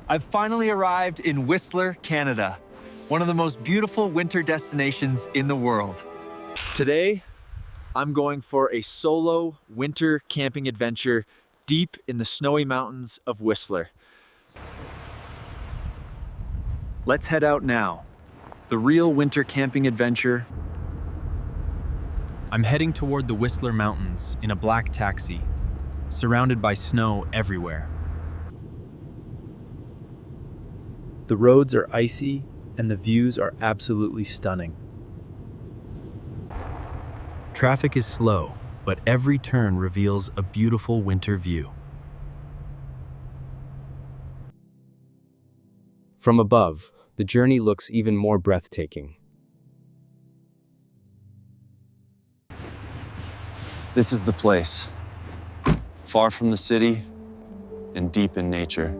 I've finally arrived in Whistler, Canada, one of the most beautiful winter destinations in the world. Today, I'm going for a solo winter camping adventure deep in the snowy mountains of Whistler. Let's head out now. The real winter camping adventure. I'm heading toward the Whistler Mountains in a black taxi, surrounded by snow everywhere. The roads are icy and the views are absolutely stunning. Traffic is slow, but every turn reveals a beautiful winter view. From above, the journey looks even more breathtaking. This is the place, far from the city and deep in nature.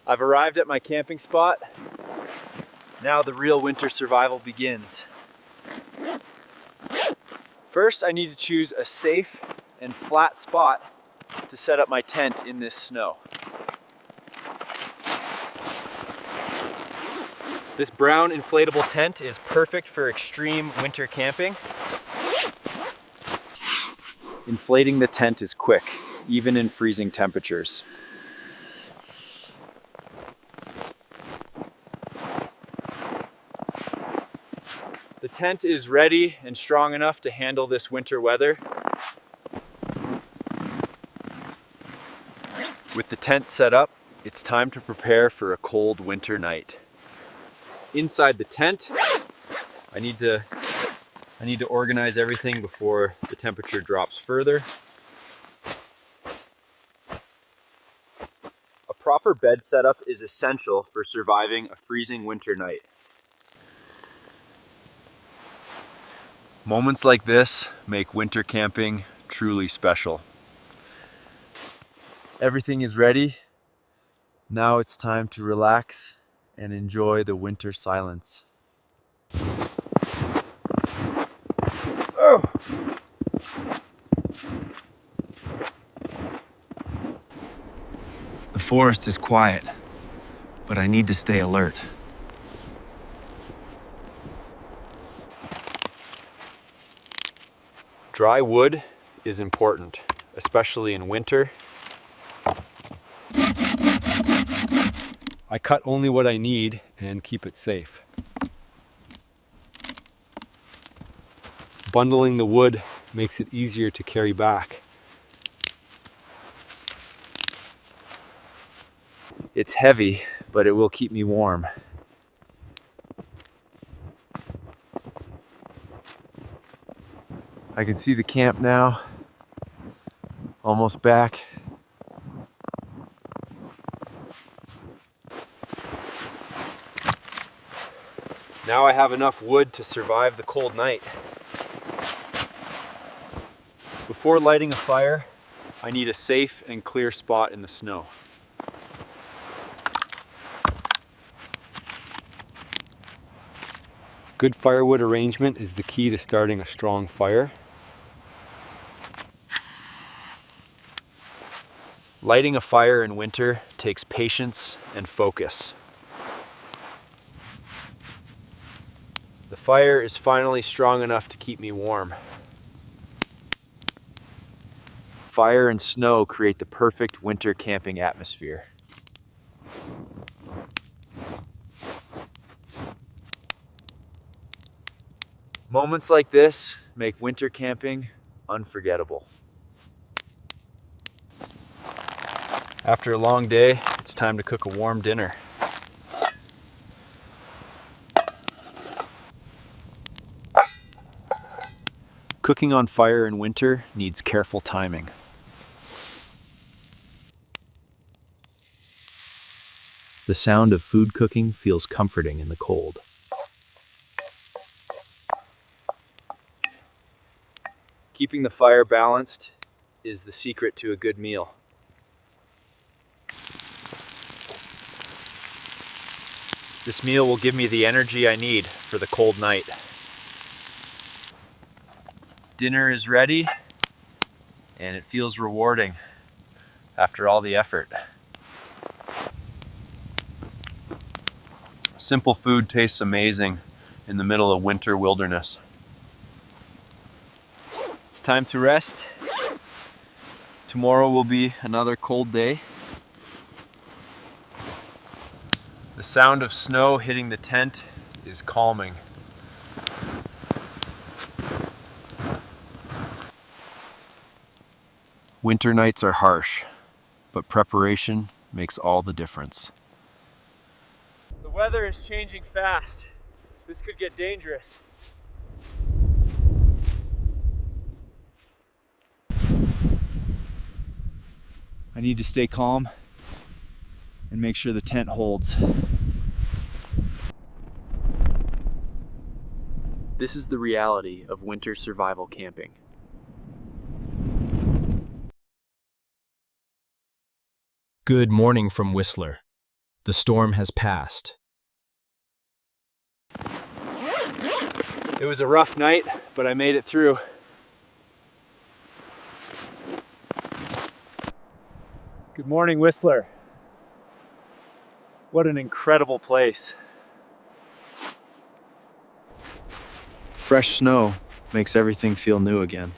I've arrived at my camping spot. Now the real winter survival begins. First, I need to choose a safe and flat spot to set up my tent in this snow. This brown inflatable tent is perfect for extreme winter camping. Inflating the tent is quick, even in freezing temperatures. The tent is ready and strong enough to handle this winter weather. With the tent set up, it's time to prepare for a cold winter night. Inside the tent, I need to organize everything before the temperature drops further. A proper bed setup is essential for surviving a freezing winter night. Moments like this make winter camping truly special. Everything is ready. Now it's time to relax and enjoy the winter silence. Oh. The forest is quiet, but I need to stay alert. Dry wood is important, especially in winter. I cut only what I need and keep it safe. Bundling the wood makes it easier to carry back. It's heavy, but it will keep me warm. I can see the camp now, almost back. Now I have enough wood to survive the cold night. Before lighting a fire, I need a safe and clear spot in the snow. Good firewood arrangement is the key to starting a strong fire. Lighting a fire in winter takes patience and focus. The fire is finally strong enough to keep me warm. Fire and snow create the perfect winter camping atmosphere. Moments like this make winter camping unforgettable. After a long day, it's time to cook a warm dinner. Cooking on fire in winter needs careful timing. The sound of food cooking feels comforting in the cold. Keeping the fire balanced is the secret to a good meal. This meal will give me the energy I need for the cold night. Dinner is ready, and it feels rewarding after all the effort. Simple food tastes amazing in the middle of winter wilderness. It's time to rest. Tomorrow will be another cold day. The sound of snow hitting the tent is calming. Winter nights are harsh, but preparation makes all the difference. The weather is changing fast. This could get dangerous. I need to stay calm and make sure the tent holds. This is the reality of winter survival camping. Good morning from Whistler. The storm has passed. It was a rough night, but I made it through. Good morning, Whistler. What an incredible place. Fresh snow makes everything feel new again.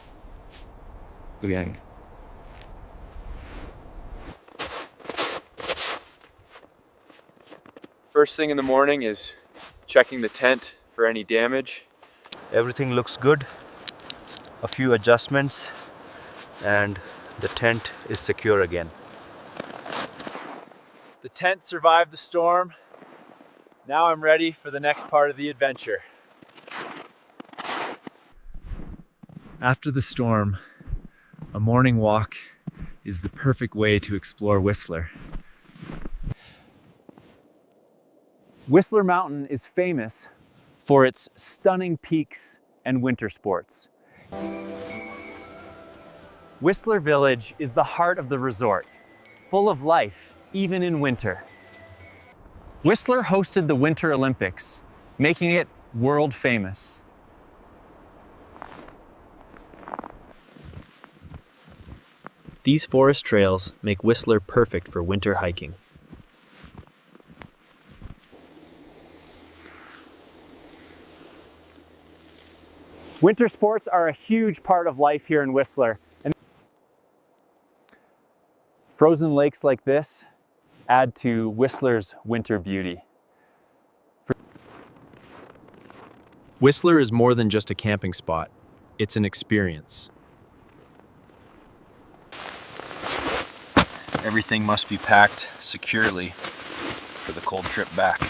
First thing in the morning is checking the tent for any damage. Everything looks good. A few adjustments and the tent is secure again. The tent survived the storm. Now I'm ready for the next part of the adventure. After the storm, a morning walk is the perfect way to explore Whistler. Whistler Mountain is famous for its stunning peaks and winter sports. Whistler Village is the heart of the resort, full of life, even in winter. Whistler hosted the Winter Olympics, making it world famous. These forest trails make Whistler perfect for winter hiking. Winter sports are a huge part of life here in Whistler. And frozen lakes like this add to Whistler's winter beauty. Whistler is more than just a camping spot. It's an experience. Everything must be packed securely for the cold trip back.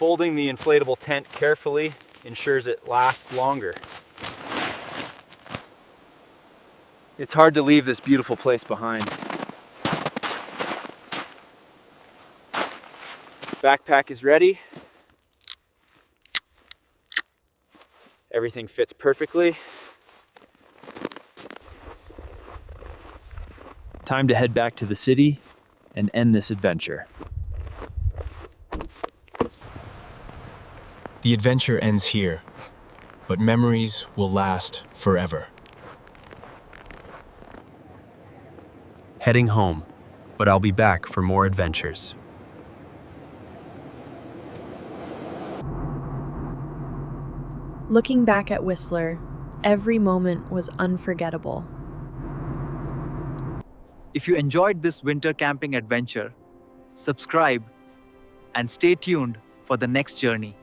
Folding the inflatable tent carefully ensures it lasts longer. It's hard to leave this beautiful place behind. Backpack is ready. Everything fits perfectly. Time to head back to the city and end this adventure. The adventure ends here, but memories will last forever. Heading home, but I'll be back for more adventures. Looking back at Whistler, every moment was unforgettable. If you enjoyed this winter camping adventure, subscribe and stay tuned for the next journey.